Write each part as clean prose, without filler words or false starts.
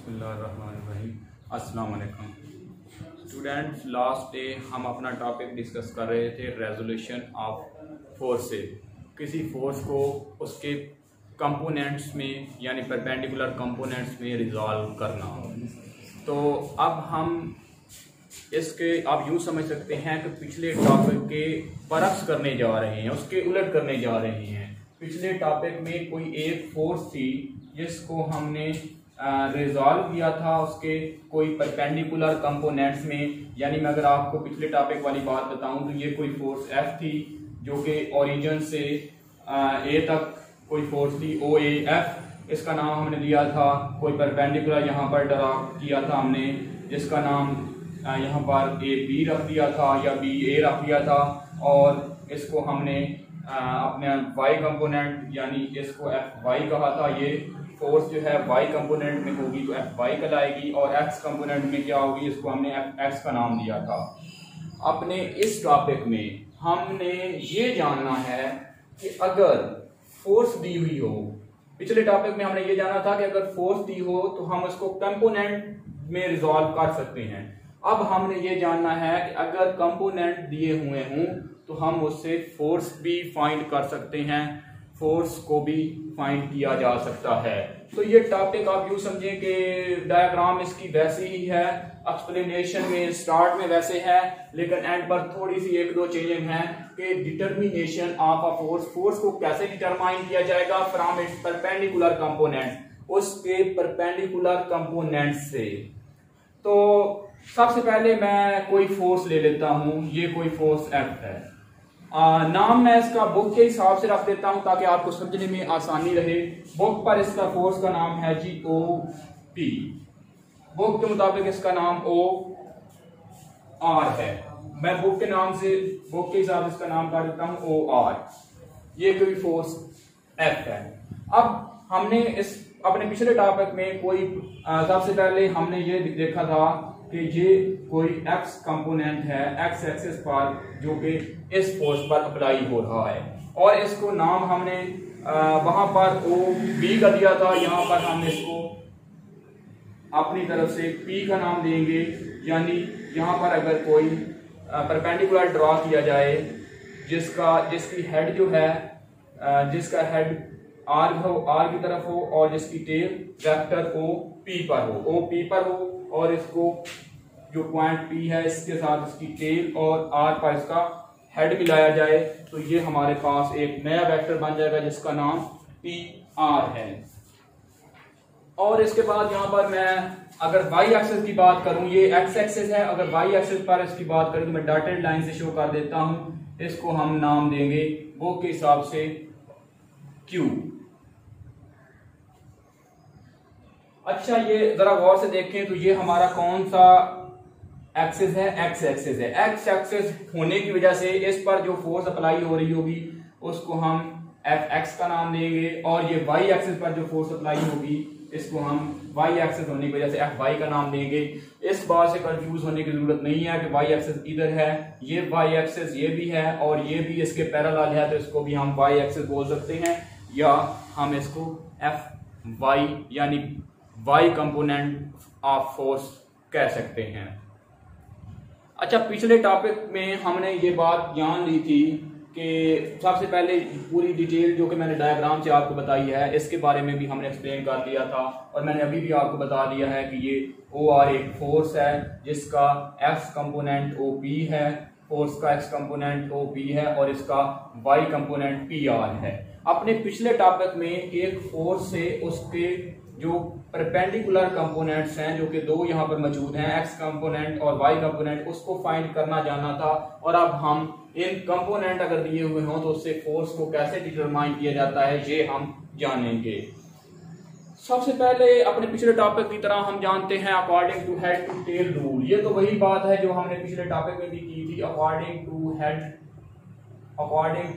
बिस्मिल्लाहिर्रहमानिर्रहीम। अस्सलाम वालेकुम स्टूडेंट्स। लास्ट डे हम अपना टॉपिक डिस्कस कर रहे थे रेजोल्यूशन ऑफ फोर्स से, किसी फोर्स को उसके कंपोनेंट्स में यानी परपेंडिकुलर कंपोनेंट्स में रिजॉल्व करना। तो अब हम इसके आप यूँ समझ सकते हैं कि पिछले टॉपिक के बरक्स करने जा रहे हैं, उसके उलट करने जा रहे हैं। पिछले टॉपिक में कोई एक फोर्स थी जिसको हमने रिजॉल्व किया था उसके कोई परपेंडिकुलर कंपोनेंट्स में। यानी मैं अगर आपको पिछले टॉपिक वाली बात बताऊं तो ये कोई फोर्स F थी जो कि ओरिजिन से A तक कोई फोर्स थी OAF। इसका नाम हमने दिया था, कोई परपेंडिकुलर यहाँ पर ड्रा किया था हमने जिसका नाम यहाँ पर AB रख दिया था या BA रख दिया था, और इसको हमने अपने Y कंपोनेंट यानी इसको FY कहा था। ये फोर्स जो है Y कंपोनेंट में होगी तो FY कहलाएगी, और X कंपोनेंट में क्या होगी, इसको हमने FX का नाम दिया था। अपने इस टॉपिक में हमने ये जानना है कि अगर फोर्स दी हुई हो, पिछले टॉपिक में हमने ये जाना था कि अगर फोर्स दी हो तो हम उसको कंपोनेंट में रिजॉल्व कर सकते हैं। अब हमने ये जानना है कि अगर कंपोनेंट दिए हुए हों तो हम उससे फोर्स भी फाइंड कर सकते हैं, फोर्स को भी फाइंड किया जा सकता है। तो ये टॉपिक आप यूँ समझें कि डायग्राम इसकी वैसी ही है, एक्सप्लेनेशन में स्टार्ट में वैसे है, लेकिन एंड पर थोड़ी सी एक दो चेंजिंग है कि determination of a force, force को कैसे डिटरमाइन किया जाएगा फ्रॉम इट्स परपेंडिकुलर कंपोनेंट, उसके परपेंडिकुलर कंपोनेंट से। तो सबसे पहले मैं कोई फोर्स ले लेता हूँ, ये कोई फोर्स F है। नाम मैं इसका बुक के हिसाब से रख देता हूं ताकि आपको समझने में आसानी रहे। बुक पर इसका फोर्स का नाम है GOP, बुक के मुताबिक इसका नाम OR है। मैं बुक के नाम से, बुक के हिसाब से इसका नाम कर देता हूं OR। ये कोई फोर्स F है। अब हमने इस अपने पिछले टॉपिक में कोई सबसे पहले हमने ये देखा था कि ये कोई X कंपोनेंट है X एक्सिस पर जो कि इस फोर्स पर अप्लाई हो रहा है, और इसको नाम हमने वहां पर OB का दिया था, यहाँ पर हम इसको अपनी तरफ से P का नाम देंगे। यानी यहाँ पर अगर कोई परपेंडिकुलर ड्रॉ किया जाए जिसकी हेड जो है जिसका हेड R की तरफ हो और जिसकी टेल वेक्टर OP पर हो, और इसको जो पॉइंट P है इसके साथ इसकी टेल और R पर इसका हेड मिलाया जाए तो ये हमारे पास एक नया वेक्टर बन जाएगा जिसका नाम PR है। और इसके बाद यहाँ पर मैं अगर Y एक्सिस की बात करूं, ये X एक्सिस है, अगर Y एक्सिस पर इसकी बात करूं तो मैं डॉटेड लाइन से शो कर देता हूं। इसको हम नाम देंगे वो के हिसाब से Q। अच्छा, ये जरा गौर से देखें तो ये हमारा कौन सा एक्सिस है, X एक्सिस है। X एक्सिस होने की वजह से इस पर जो फोर्स अप्लाई हो रही होगी उसको हम Fx का नाम देंगे, और ये Y एक्सिस पर जो फोर्स अप्लाई होगी इसको हम Y एक्सिस होने की वजह से Fy का नाम देंगे। इस बात से कंफ्यूज होने की जरूरत नहीं है कि Y एक्सिस इधर है, ये Y एक्सिस ये भी है और ये भी इसके पैरेलल है, तो इसको भी हम Y एक्सिस बोल सकते हैं, या हम इसको Fy यानी Y कंपोनेंट ऑफ फोर्स कह सकते हैं। अच्छा, पिछले टॉपिक में हमने ये बात जान ली थी कि सबसे पहले पूरी डिटेल जो कि मैंने डायग्राम से आपको बताई है इसके बारे में भी हमने एक्सप्लेन कर दिया था, और मैंने अभी भी आपको बता दिया है कि ये OR एक फोर्स है जिसका X कंपोनेंट OP है, फोर्स का X कंपोनेंट OP है और इसका Y कंपोनेंट PR है। अपने पिछले टॉपिक में एक फोर्स से उसके जो परपेंडिकुलर कंपोनेंट्स हैं जो कि दो यहाँ पर मौजूद हैं, X कंपोनेंट और Y कंपोनेंट, उसको फाइंड करना जाना था। और अब हम इन कंपोनेंट अगर दिए हुए हों तो उससे फोर्स को कैसे डिटरमाइन किया जाता है ये हम जानेंगे। सबसे पहले अपने पिछले टॉपिक की तरह हम जानते हैं according to head to tail rule. ये तो वही बात है जो हमने पिछले टॉपिक में भी की थी, according to head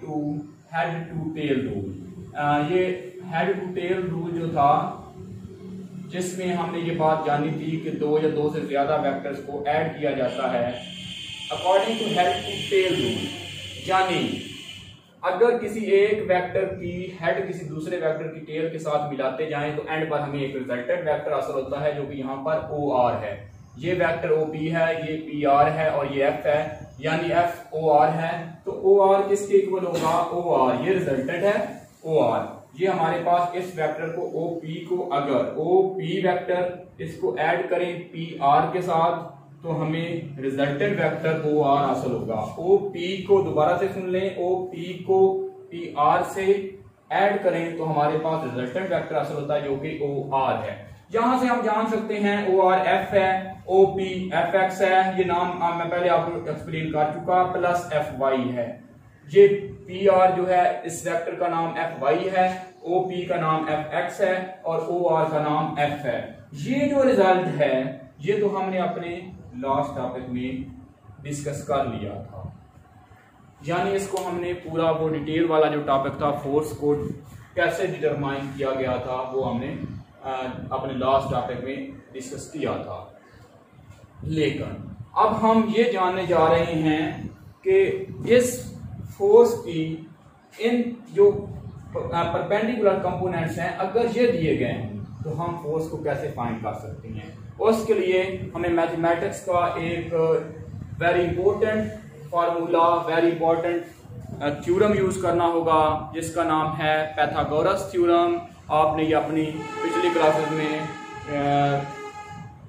to tail rule. ये हेड टू टेल रूल जो था जिसमें हमने ये बात जानी थी कि दो या दो से ज्यादा वेक्टर्स को ऐड किया जाता है according to head to tail rule. यानी अगर किसी एक वेक्टर की हेड किसी दूसरे वेक्टर की टेल के साथ मिलाते जाएं तो एंड पर हमें एक रिजल्टेंट वेक्टर हासिल होता है, जो कि यहाँ पर ओ आर है। ये वेक्टर ओ पी है, ये पी आर है और ये एफ है, यानी एफ ओ आर है। तो ओ आर किसके इक्वल होगा? ओ आर, ये रिजल्टेंट है ओ आर। ये हमारे पास इस वेक्टर को ओ पी को, अगर ओ पी वेक्टर इसको ऐड करें पी आर के साथ तो हमें रिजल्टेंट वेक्टर ओ आर हासिल होगा। ओ पी को दोबारा से सुन लें, ओ पी को पी आर से ऐड करें तो हमारे पास रिजल्टेंट वेक्टर हासिल होता है, जो कि ओ आर है। यहां से हम जान सकते हैं ओ आर एफ है, ओ पी एफ एक्स है, ये नाम मैं पहले आपको एक्सप्लेन कर चुका, प्लस एफ वाई है। ये पी आर जो है इस वेक्टर का नाम एफ वाई है, ओ पी का नाम एफ एक्स है और ओ आर का नाम एफ है। ये जो रिजल्ट है ये तो हमने अपने लास्ट टॉपिक में डिस्कस कर लिया था, यानी इसको हमने पूरा वो डिटेल वाला जो टॉपिक था फोर्स को कैसे डिटरमाइन किया गया था वो हमने अपने लास्ट टॉपिक में डिस्कस किया था। लेकिन अब हम ये जानने जा रहे हैं कि इस फोर्स की इन जो परपेंडिकुलर कंपोनेंट्स हैं अगर ये दिए गए हैं तो हम फोर्स को कैसे फाइंड कर सकते हैं। उसके लिए हमें मैथमेटिक्स का एक very important formula, very important theorem use करना होगा जिसका नाम है पाइथागोरस थ्योरम। आपने ये अपनी पिछली क्लासेस में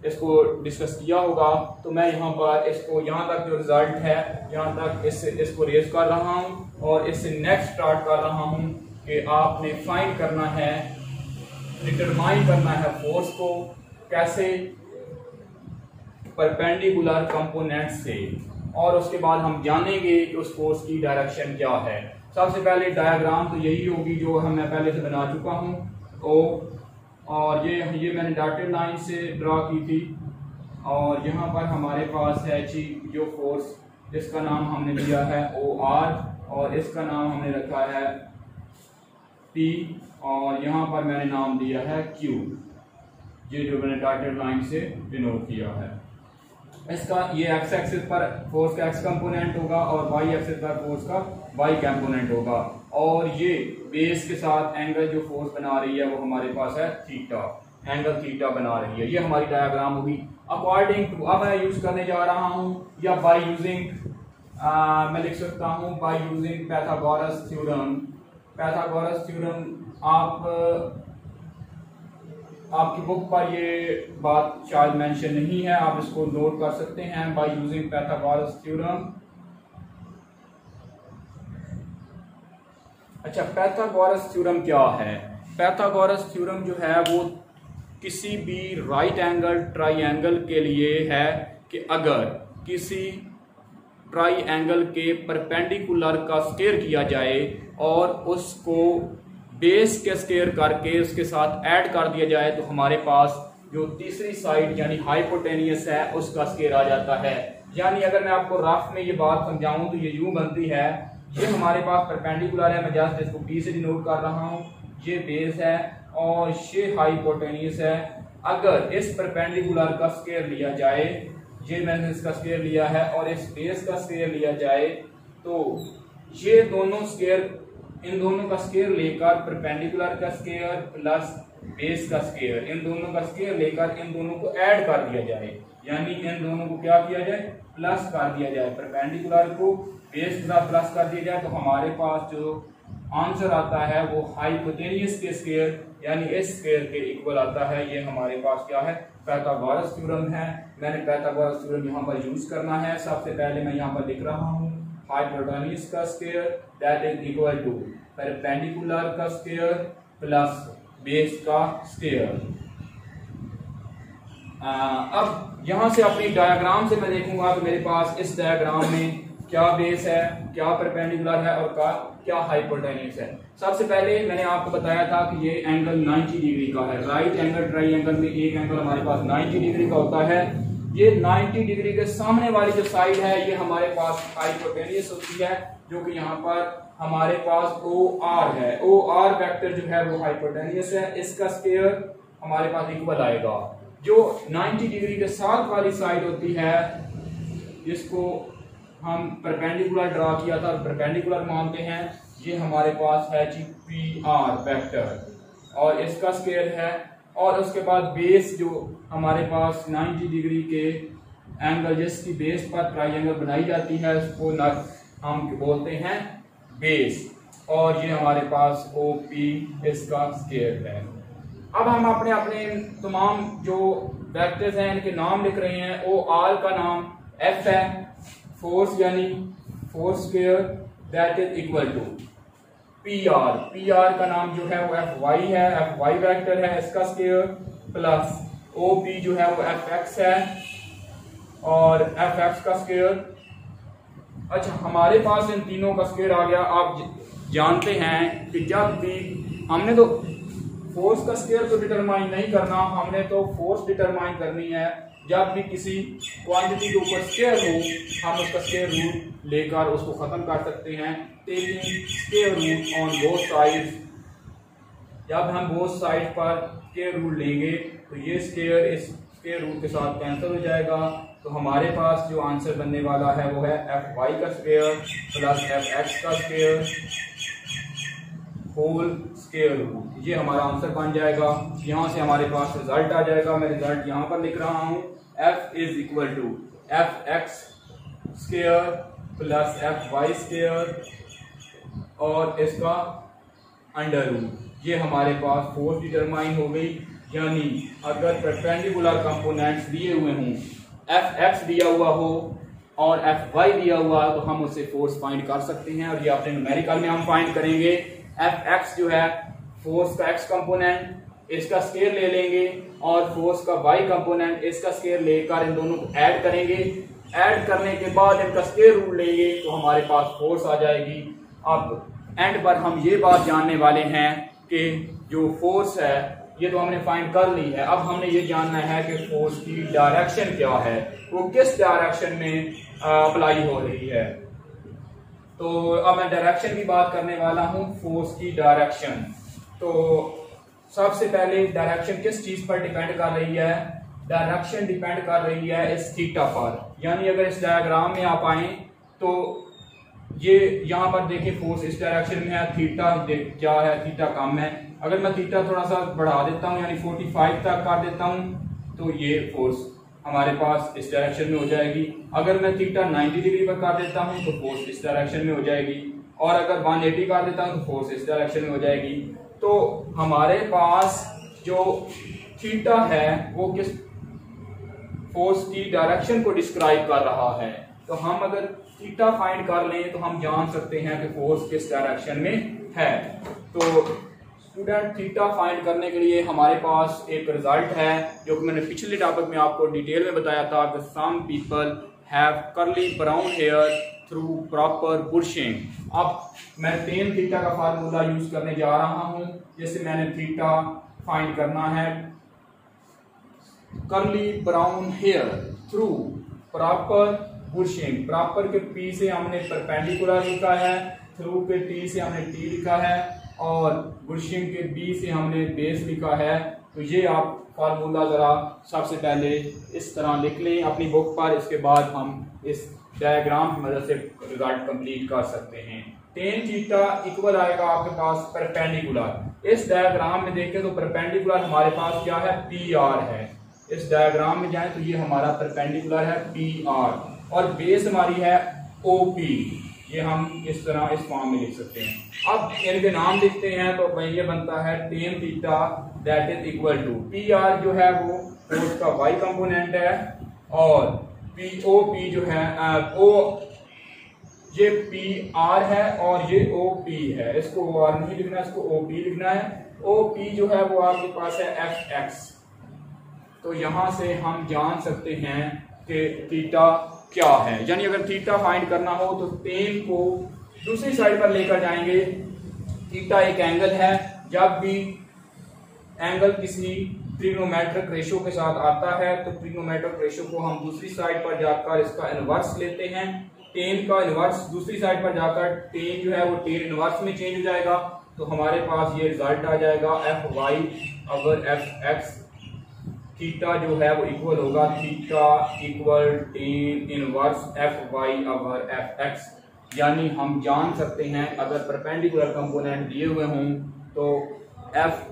इसको डिस्कस किया होगा। तो मैं यहाँ पर इसको यहाँ तक जो रिजल्ट है यहाँ तक इसको रेज कर रहा हूँ और इससे नेक्स्ट स्टार्ट कर रहा हूँ कि आपने फाइंड करना है, डिटरमाइन करना है फोर्स को कैसे, परपेंडिकुलर कंपोनेंट से, और उसके बाद हम जानेंगे कि उस फोर्स की डायरेक्शन क्या है। सबसे पहले डायग्राम तो यही होगी जो मैं पहले से बना चुका हूँ ओ, और ये मैंने डॉटेड लाइन से ड्रा की थी। और यहाँ पर हमारे पास है जो फोर्स जिसका नाम हमने लिया है ओ आर और इसका नाम हमने रखा है पी, और यहाँ पर मैंने नाम दिया है क्यू, ये जो मैंने डॉटेड लाइन से डिनोट किया है। इसका ये एक्स एक्सिस पर फोर्स का एक्स कंपोनेंट होगा और वाई एक्सिस पर फोर्स का वाई कंपोनेंट होगा, और ये बेस के साथ एंगल जो फोर्स बना रही है वो हमारे पास है थीटा, एंगल थीटा बना रही है। ये हमारी डायग्राम होगी अकॉर्डिंग टू, अब मैं यूज करने जा रहा हूँ या बाय यूजिंग, मैं लिख सकता हूँ by using Pythagoras theorem. Pythagoras theorem आपकी बुक पर ये बात शायद मेंशन नहीं है, आप इसको नोट कर सकते हैं बाय यूजिंग पाइथागोरस थ्योरम। अच्छा, पाइथागोरस थ्योरम क्या है? पाइथागोरस थ्योरम जो है वो किसी भी राइट एंगल ट्राइंगल के लिए है कि अगर किसी ट्राइंगल के परपेंडिकुलर का स्क्वायर किया जाए और उसको बेस के स्क्वायर करके उसके साथ ऐड कर दिया जाए तो हमारे पास जो तीसरी साइड यानी हाइपोटेनियस है उसका स्क्वायर आ जाता है। यानी अगर मैं आपको रफ में ये बात समझाऊं तो ये यूं बनती है, ये हमारे पास परपेंडिकुलर है, मैं जस्ट इसको पी से डिनोट कर रहा हूँ, ये बेस है और ये हाइपोटेनियस है। अगर इस परपेंडिकुलर का स्क्वायर लिया जाए, ये मैंने इसका स्क्वायर लिया है, और इस बेस का स्क्वायर लिया जाए तो ये दोनों स्क्वायर, इन दोनों का स्क्वायर लेकर परपेंडिकुलर का स्क्वायर प्लस बेस का स्क्वायर, इन दोनों का स्क्वायर लेकर इन दोनों को ऐड कर दिया जाए, यानी इन दोनों को क्या किया जाए, प्लस कर दिया जाए, परपेंडिकुलर को बेस के साथ प्लस कर दिया जाए तो हमारे पास जो आंसर आता है वो हाइपोटेनियस के स्क्वायर यानी इस स्क्वायर के इक्वल आता है। ये हमारे पास क्या है, पाइथागोरस थ्योरम है। मैंने पाइथागोरस थ्योरम यहाँ पर यूज करना है। सबसे पहले मैं यहाँ पर लिख रहा हूँ हाइपोटेनियस का square that is equal to perpendicular का स्क्वायर प्लस बेस का स्क्वायर। अब यहाँ से अपनी डायग्राम से मैं देखूंगा तो मेरे पास इस डायग्राम में क्या बेस है, क्या परपेंडिकुलर है और क्या हाइपोटेनियस है। सबसे पहले मैंने आपको बताया था कि ये एंगल 90 डिग्री का है। राइट एंगल ट्राइंगल में एक एंगल हमारे पास 90 डिग्री का होता है। ये 90 डिग्री के सामने वाली जो साइड है ये हमारे पास हाइपोटेनियस होती है, जो कि यहाँ पर हमारे पास ओ आर है। ओ आर वेक्टर जो है वो हाइपोटेनियस है, इसका स्क्वायर हमारे पास इक्वल आएगा। जो 90 डिग्री के साथ वाली साइड होती है जिसको हम परपेंडिकुलर ड्रा किया था, परपेंडिकुलर मानते हैं, ये हमारे पास है जी पी आर वेक्टर और इसका स्क्वायर है। और उसके बाद बेस जो हमारे पास 90 डिग्री के एंगल जिसकी बेस पर ट्राइंगल बनाई जाती है उसको हम बोलते हैं बेस। और ये हमारे पास ओ पी इसका स्क्वायर है। अब हम अपने अपने तमाम जो वेक्टर्स हैं इनके नाम लिख रहे हैं। ओ आर का नाम एफ है, फोर्स यानी force square that is equal to P R. P R का नाम जो है वो एफ वाई है, एफ वाई वेक्टर है इसका स्क्वायर, प्लस ओ पी जो है वो एफ एक्स है और एफ एक्स का स्क्वायर। अच्छा, हमारे पास इन तीनों का स्क्वायर आ गया। आप जानते हैं कि जब भी हमने तो फोर्स का स्क्वायर तो डिटरमाइन नहीं करना, हमने तो फोर्स डिटरमाइन करनी है। जब भी किसी क्वांटिटी के ऊपर स्क्वायर हो हम उसका स्क्वायर रूट लेकर उसको खत्म कर सकते हैं, taking square root on both sides. जब हम बोथ साइड पर स्क्वायर रूट लेंगे तो ये स्क्वायर इस स्क्वायर रूट के साथ कैंसिल हो जाएगा। तो हमारे पास जो आंसर बनने वाला है वो है एफ वाई का स्क्वायर प्लस एफ एक्स का स्क्वायर होल स्क्वायर रूट। ये हमारा आंसर बन जाएगा। यहाँ से हमारे पास रिजल्ट आ जाएगा। मैं रिजल्ट यहाँ पर लिख रहा हूँ, F is equal to F X square plus F Y square और इसका अंडर रूट। ये हमारे पास फोर्स डिटरमाइन हो गई। यानी अगर परपेंडिकुलर कंपोनेंट्स दिए हुए हों, एफ एक्स दिया हुआ हो और एफ वाई दिया हुआ है, तो हम उससे फोर्स फाइंड कर सकते हैं। और ये अपने न्यूमेरिकल में हम फाइंड करेंगे। एफ एक्स जो है फोर्स का एक्स कंपोनेंट, इसका स्क्वायर ले लेंगे और फोर्स का वाई कंपोनेंट इसका स्क्वायर लेकर इन दोनों को ऐड करेंगे। ऐड करने के बाद इनका स्क्वायर रूट लेंगे तो हमारे पास फोर्स आ जाएगी। अब एंड पर हम ये बात जानने वाले हैं कि जो फोर्स है ये तो हमने फाइंड कर ली है। अब हमने ये जानना है कि फोर्स की डायरेक्शन क्या है, वो किस डायरेक्शन में अप्लाई हो रही है। तो अब मैं डायरेक्शन की बात करने वाला हूं, फोर्स की डायरेक्शन। तो सबसे पहले डायरेक्शन किस चीज पर डिपेंड कर रही है? डायरेक्शन डिपेंड कर रही है इस थीटा पर। यानी अगर इस डायग्राम में आप आए तो ये यहाँ पर देखिए फोर्स इस डायरेक्शन में है, थीटा क्या है, थीटा कम है। अगर मैं थीटा थोड़ा सा बढ़ा देता हूँ यानी 45 तक कर देता हूँ तो ये फोर्स हमारे पास इस डायरेक्शन में हो जाएगी। अगर मैं थीटा 90 डिग्री पर कर देता हूँ तो फोर्स इस डायरेक्शन में हो जाएगी। और अगर 180 कर देता हूँ तो फोर्स इस डायरेक्शन में हो जाएगी। तो हमारे पास जो थीटा है वो किस फोर्स की डायरेक्शन को डिस्क्राइब कर रहा है। तो हम अगर थीटा फाइंड कर लें तो हम जान सकते हैं कि फोर्स किस डायरेक्शन में है। तो स्टूडेंट थीटा फाइंड करने के लिए हमारे पास एक रिजल्ट है जो कि मैंने पिछले टॉपिक में आपको डिटेल में बताया था कि some people have curly brown hair through proper brushing. अब मैं टेन थीटा का फार्मूला यूज करने जा रहा हूं जिससे मैंने थीटा फाइंड करना है। Curly brown hair through proper brushing. Proper के पी से हमने परपेंडिकुलर लिखा है, थ्रू के टी से हमने टी लिखा है और बुशिंग के बी से हमने बेस लिखा है। तो ये आप फार्मूला जरा सबसे पहले इस तरह लिख लें अपनी बुक पर। इसके बाद हम इस डायग्राम की मदद से रिजल्ट कंप्लीट कर सकते हैं। टेन थीटा इक्वल आएगा आपके पास परपेंडिकुलर। इस डायग्राम में देखें तो परपेंडिकुलर हमारे पास क्या है, पी आर है। इस डायग्राम में जाएं तो ये हमारा परपेंडिकुलर है पी आर और बेस हमारी है ओ पी। ये हम इस तरह इस फॉर्म में लिख सकते हैं। अब इनके नाम लिखते हैं तो ये बनता है tan theta that is equal to P R जो है वो फोर्स का वाई कंपोनेंट है और पी ओ पी जो है ओ ये पी आर है और ये ओ पी है। इसको ओ आर नहीं लिखना, इसको ओ पी लिखना है। ओ पी जो है वो आपके पास है एफ एक्स। तो यहां से हम जान सकते हैं कि थीटा क्या है। यानी अगर थीटा फाइंड करना हो तो टेन को दूसरी साइड पर लेकर जाएंगे। थीटा एक एंगल है। जब भी एंगल किसी ट्रिग्नोमेट्रिक रेशियो के साथ आता है तो ट्रिग्नोमेट्रिक रेशियो को हम दूसरी साइड पर जाकर इसका इनवर्स लेते हैं। टेन का इनवर्स दूसरी साइड पर जाकर टेन जो है वो टेन इनवर्स में चेंज हो जाएगा। तो हमारे पास ये रिजल्ट आ जाएगा एफ वाई अगर एफ एक्स थीटा जो है वो इक्वल होगा theta equal tan inverse F why our F x. यानी हम जान सकते हैं अगर परपेंडिकुलर कंपोनेंट दिए हुए हों तो एफ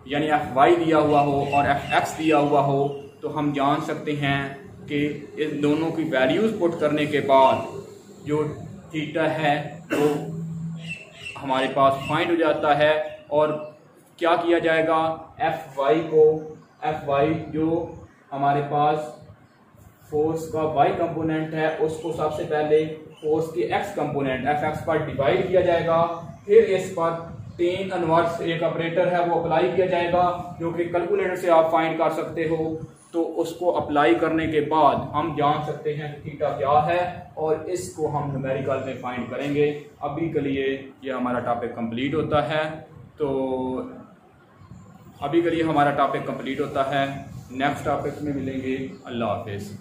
यानी एफ वाई दिया हुआ हो और एफ एक्स दिया हुआ हो तो हम जान सकते हैं कि इन दोनों की वैल्यूज़ पुट करने के बाद जो थीटा है वो हमारे पास फाइंड हो जाता है। और क्या किया जाएगा, एफ वाई जो हमारे पास फोर्स का वाई कंपोनेंट है उसको सबसे पहले फोर्स के एक्स कंपोनेंट एफ एक्स पर डिवाइड किया जाएगा, फिर इस पर टेन इनवर्स एक ऑपरेटर है वो अप्लाई किया जाएगा जो कि कैलकुलेटर से आप फाइंड कर सकते हो। तो उसको अप्लाई करने के बाद हम जान सकते हैं थीटा क्या है और इसको हम न्यूमेरिकल में फाइंड करेंगे। अभी के लिए ये हमारा टॉपिक कंप्लीट होता है। तो अभी के लिए हमारा टॉपिक कंप्लीट होता है, नेक्स्ट टॉपिक में मिलेंगे। अल्लाह हाफिज़।